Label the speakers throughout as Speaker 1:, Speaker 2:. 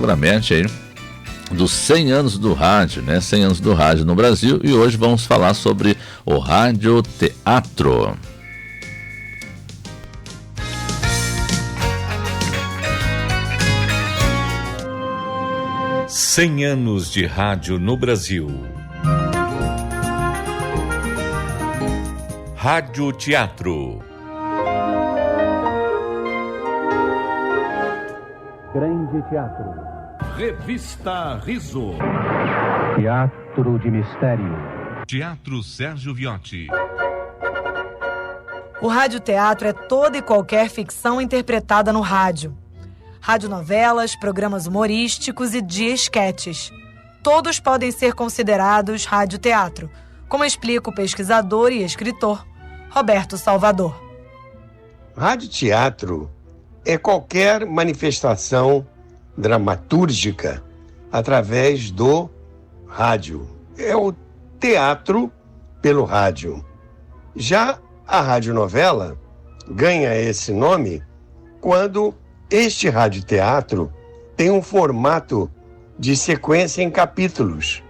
Speaker 1: seguramente aí dos 100 anos do rádio, né? 100 anos do rádio no Brasil, e hoje vamos falar sobre o radioteatro.
Speaker 2: Cem anos de rádio no Brasil. Radioteatro.
Speaker 3: Grande Teatro.
Speaker 4: Revista Riso.
Speaker 3: Teatro de Mistério.
Speaker 2: Teatro Sérgio Viotti.
Speaker 5: O radioteatro é toda e qualquer ficção interpretada no rádio. Radionovelas, programas humorísticos e de esquetes. Todos podem ser considerados radioteatro, como explica o pesquisador e escritor Roberto Salvador.
Speaker 6: Radioteatro é qualquer manifestação dramatúrgica através do rádio. É o teatro pelo rádio. Já a radionovela ganha esse nome quando este radioteatro tem um formato de sequência em capítulos.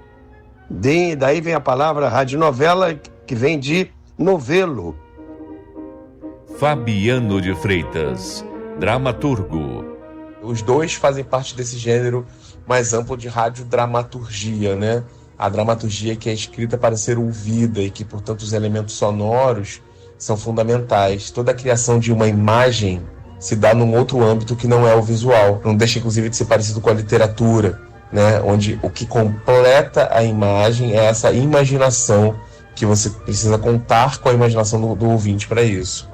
Speaker 6: Daí vem a palavra radionovela, que vem de novelo.
Speaker 2: Fabiano de Freitas, dramaturgo.
Speaker 7: Os dois fazem parte desse gênero mais amplo de radiodramaturgia, né? A dramaturgia que é escrita para ser ouvida e que, portanto, os elementos sonoros são fundamentais. Toda a criação de uma imagem se dá num outro âmbito que não é o visual. Não deixa, inclusive, de ser parecido com a literatura, né? Onde o que completa a imagem é essa imaginação, que você precisa contar com a imaginação do ouvinte para isso.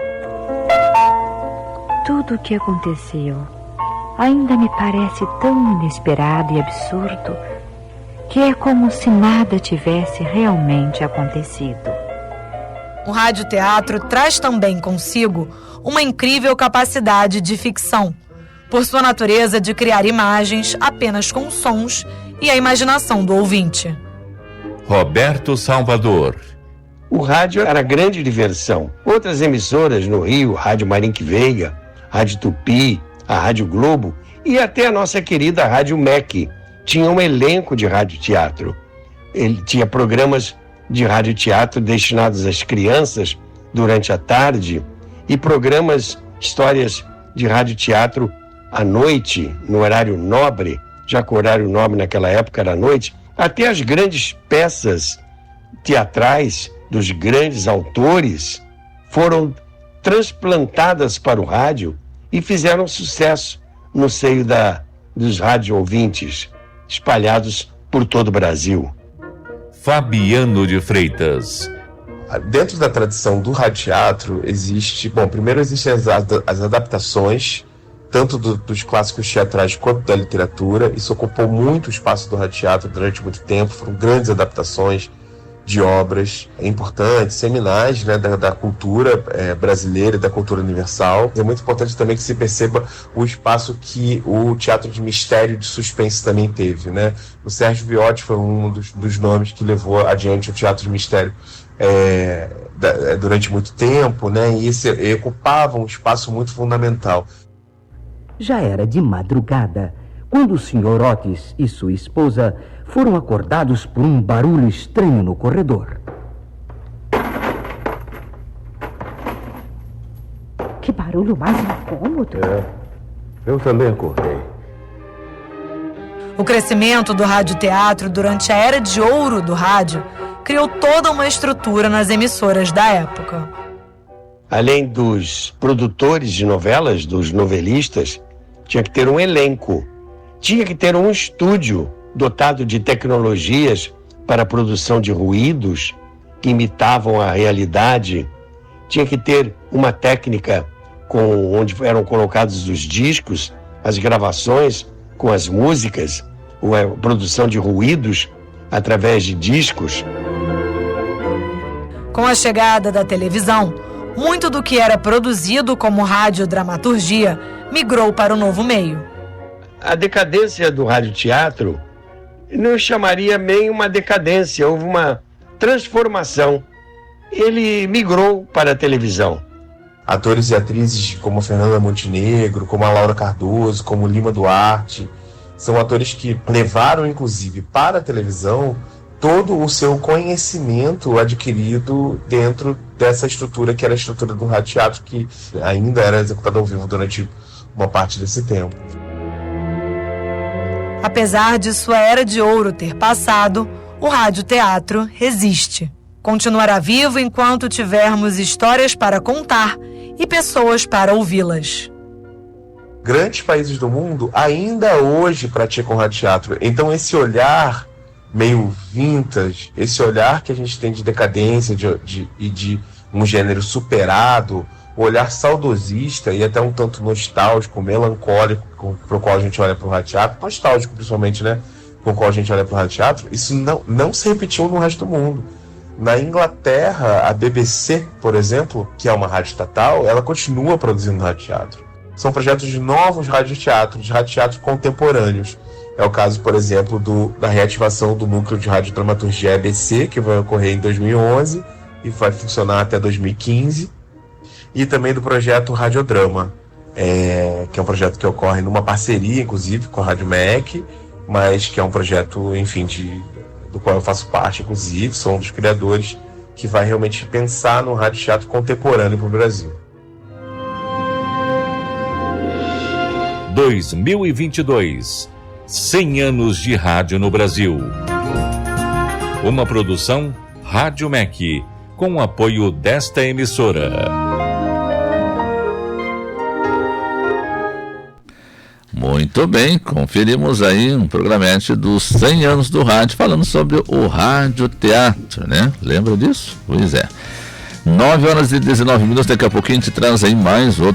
Speaker 8: Tudo o que aconteceu ainda me parece tão inesperado e absurdo que é como se nada tivesse realmente acontecido.
Speaker 5: O radioteatro traz também consigo uma incrível capacidade de ficção, por sua natureza de criar imagens apenas com sons e a imaginação do ouvinte.
Speaker 2: Roberto Salvador.
Speaker 6: O rádio era grande diversão. Outras emissoras no Rio, Rádio Marinque Veiga, Rádio Tupi, a Rádio Globo e até a nossa querida Rádio MEC tinha um elenco de radioteatro. Ele tinha programas de radioteatro destinados às crianças durante a tarde e programas, histórias de radioteatro à noite, no horário nobre, já que o horário nobre naquela época era à noite, até as grandes peças teatrais dos grandes autores foram transplantadas para o rádio e fizeram sucesso no seio dos rádio ouvintes, espalhados por todo o Brasil.
Speaker 2: Fabiano de Freitas.
Speaker 7: Dentro da tradição do radioteatro primeiro existem as adaptações, tanto dos clássicos teatrais quanto da literatura. Isso ocupou muito o espaço do radioteatro durante muito tempo, foram grandes adaptações de obras importantes, seminais, né, da cultura brasileira e da cultura universal. É muito importante também que se perceba o espaço que o teatro de mistério e de suspense também teve, né? O Sérgio Viotti foi um dos nomes que levou adiante o teatro de mistério durante muito tempo, né? E ocupava um espaço muito fundamental.
Speaker 3: Já era de madrugada, quando o Sr. Otis e sua esposa foram acordados por um barulho estranho no corredor.
Speaker 8: Que barulho mais incômodo.
Speaker 9: Eu também acordei.
Speaker 5: O crescimento do radioteatro durante a era de ouro do rádio criou toda uma estrutura nas emissoras da época.
Speaker 6: Além dos produtores de novelas, dos novelistas, tinha que ter um elenco, tinha que ter um estúdio dotado de tecnologias para a produção de ruídos que imitavam a realidade, tinha que ter uma técnica onde eram colocados os discos, as gravações com as músicas, a produção de ruídos através de discos.
Speaker 5: Com a chegada da televisão, muito do que era produzido como radiodramaturgia migrou para o novo meio.
Speaker 6: A decadência do radioteatro não chamaria bem uma decadência, houve uma transformação. Ele migrou para a televisão.
Speaker 7: Atores e atrizes como a Fernanda Montenegro, como a Laura Cardoso, como o Lima Duarte, São atores que levaram, inclusive, para a televisão todo o seu conhecimento adquirido dentro dessa estrutura que era a estrutura do rádio teatro, que ainda era executado ao vivo durante uma parte desse tempo.
Speaker 5: Apesar de sua era de ouro ter passado, o rádio-teatro resiste. Continuará vivo enquanto tivermos histórias para contar e pessoas para ouvi-las.
Speaker 7: Grandes países do mundo ainda hoje praticam rádio-teatro. Então esse olhar meio vintage, esse olhar que a gente tem de decadência e de um gênero superado, o olhar saudosista e até um tanto nostálgico, melancólico, para o qual a gente olha para o rádio-teatro, nostálgico principalmente, né? Com o qual a gente olha para o rádio-teatro, isso não se repetiu no resto do mundo. Na Inglaterra, a BBC, por exemplo, que é uma rádio estatal, ela continua produzindo rádio-teatro. São projetos de novos rádio-teatros, rádio-teatro contemporâneos. É o caso, por exemplo, da reativação do núcleo de radiodramaturgia EBC, que vai ocorrer em 2011 e vai funcionar até 2015. E também do projeto Radiodrama, que é um projeto que ocorre numa parceria, inclusive, com a Rádio MEC, mas que é um projeto, enfim, do qual eu faço parte, inclusive, sou um dos criadores, que vai realmente pensar no rádio teatro contemporâneo para o Brasil.
Speaker 2: 2022, 100 anos de rádio no Brasil. Uma produção Rádio MEC, com o apoio desta emissora.
Speaker 1: Muito bem, conferimos aí um programete dos 100 anos do rádio, falando sobre o rádio-teatro, né? Lembra disso? Pois é. 9 horas e 19 minutos, daqui a pouquinho a gente traz aí mais outro